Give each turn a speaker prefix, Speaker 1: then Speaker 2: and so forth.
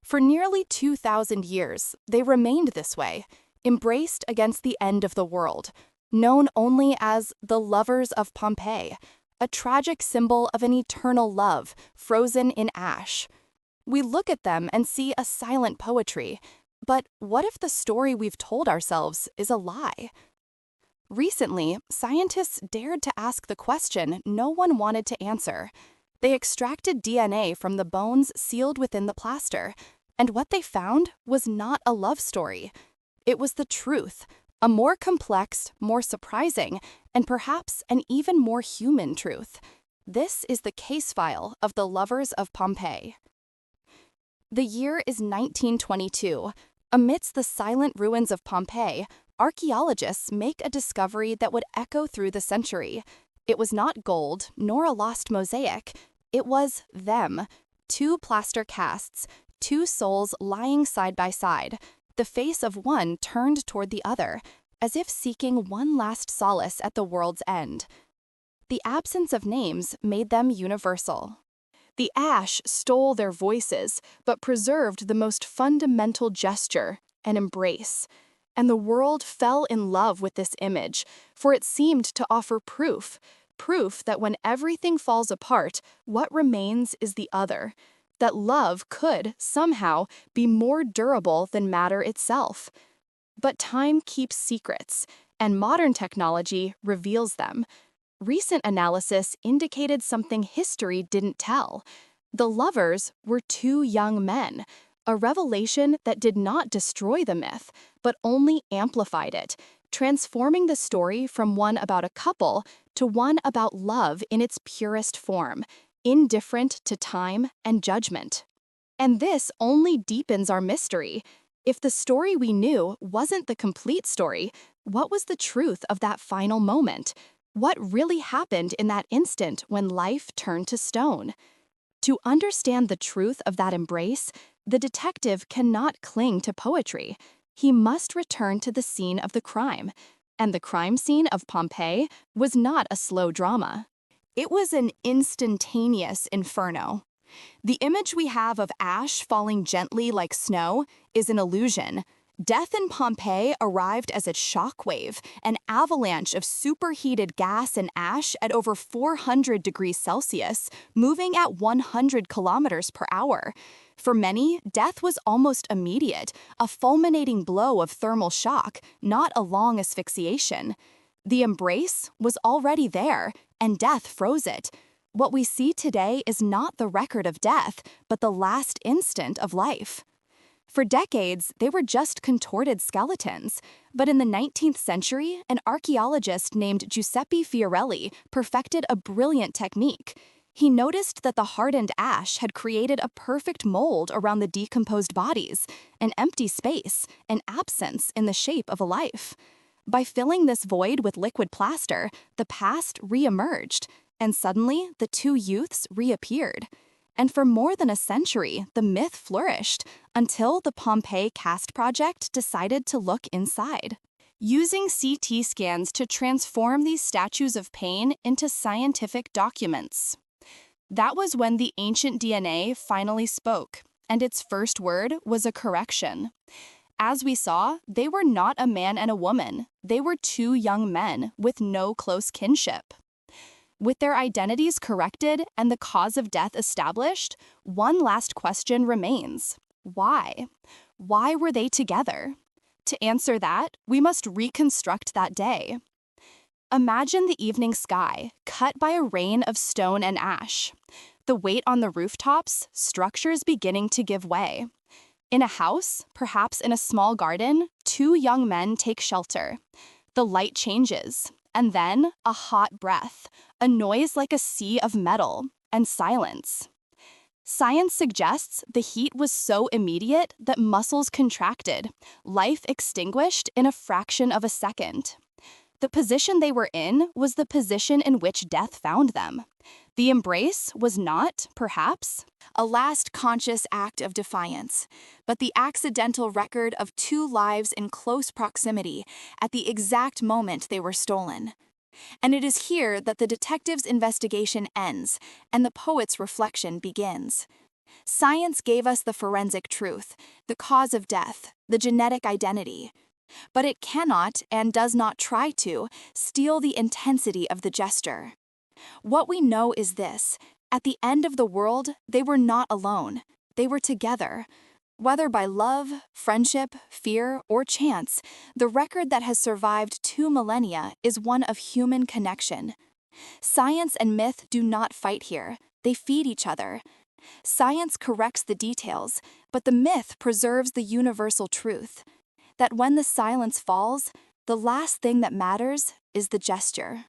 Speaker 1: For nearly 2,000 years, they remained this way, embraced against the end of the world, known only as the lovers of Pompeii, a tragic symbol of an eternal love frozen in ash. We look at them and see a silent poetry, but what if the story we've told ourselves is a lie? Recently, scientists dared to ask the question no one wanted to answer. They extracted DNA from the bones sealed within the plaster, and what they found was not a love story. It was the truth, a more complex, more surprising, and perhaps an even more human truth. This is the case file of the lovers of Pompeii. The year is 1922. Amidst the silent ruins of Pompeii, archaeologists make a discovery that would echo through the century. It was not gold, nor a lost mosaic. It was them. Two plaster casts, two souls lying side by side, the face of one turned toward the other, as if seeking one last solace at the world's end. The absence of names made them universal. The ash stole their voices, but preserved the most fundamental gesture, an embrace. And the world fell in love with this image, for it seemed to offer proof that when everything falls apart, what remains is the other, that love could, somehow, be more durable than matter itself. But time keeps secrets, and modern technology reveals them. Recent analysis indicated something history didn't tell. The lovers were two young men, a revelation that did not destroy the myth, but only amplified it, transforming the story from one about a couple to one about love in its purest form, indifferent to time and judgment. And this only deepens our mystery. If the story we knew wasn't the complete story, what was the truth of that final moment? What really happened in that instant when life turned to stone? To understand the truth of that embrace, the detective cannot cling to poetry. He must return to the scene of the crime. And the crime scene of Pompeii was not a slow drama. It was an instantaneous inferno. The image we have of ash falling gently like snow is an illusion. Death in Pompeii arrived as a shockwave, an avalanche of superheated gas and ash at over 400 degrees Celsius, moving at 100 kilometers per hour. For many, death was almost immediate, a fulminating blow of thermal shock, not a long asphyxiation. The embrace was already there, and death froze it. What we see today is not the record of death, but the last instant of life. For decades, they were just contorted skeletons. But in the 19th century, an archaeologist named Giuseppe Fiorelli perfected a brilliant technique. He noticed that the hardened ash had created a perfect mold around the decomposed bodies, an empty space, an absence in the shape of a life. By filling this void with liquid plaster, the past re-emerged, and suddenly the two youths reappeared. And for more than a century, the myth flourished until the Pompeii Cast Project decided to look inside. Using CT scans to transform these statues of pain into scientific documents. That was when the ancient DNA finally spoke, and its first word was a correction. As we saw, they were not a man and a woman. They were two young men with no close kinship. With their identities corrected and the cause of death established, one last question remains. Why? Why were they together? To answer that, we must reconstruct that day. Imagine the evening sky, cut by a rain of stone and ash. The weight on the rooftops, structures beginning to give way. In a house, perhaps in a small garden, two young men take shelter. The light changes, and then a hot breath, a noise like a sea of metal, and silence. Science suggests the heat was so immediate that muscles contracted, life extinguished in a fraction of a second. The position they were in was the position in which death found them. The embrace was not, perhaps, a last conscious act of defiance, but the accidental record of two lives in close proximity at the exact moment they were stolen. And it is here that the detective's investigation ends and the poet's reflection begins. Science gave us the forensic truth, the cause of death, the genetic identity. But it cannot and does not try to steal the intensity of the gesture. What we know is this: at the end of the world, they were not alone. They were together. Whether by love, friendship, fear, or chance, the record that has survived 2 millennia is one of human connection. Science and myth do not fight here. They feed each other. Science corrects the details, but the myth preserves the universal truth: that when the silence falls, the last thing that matters is the gesture.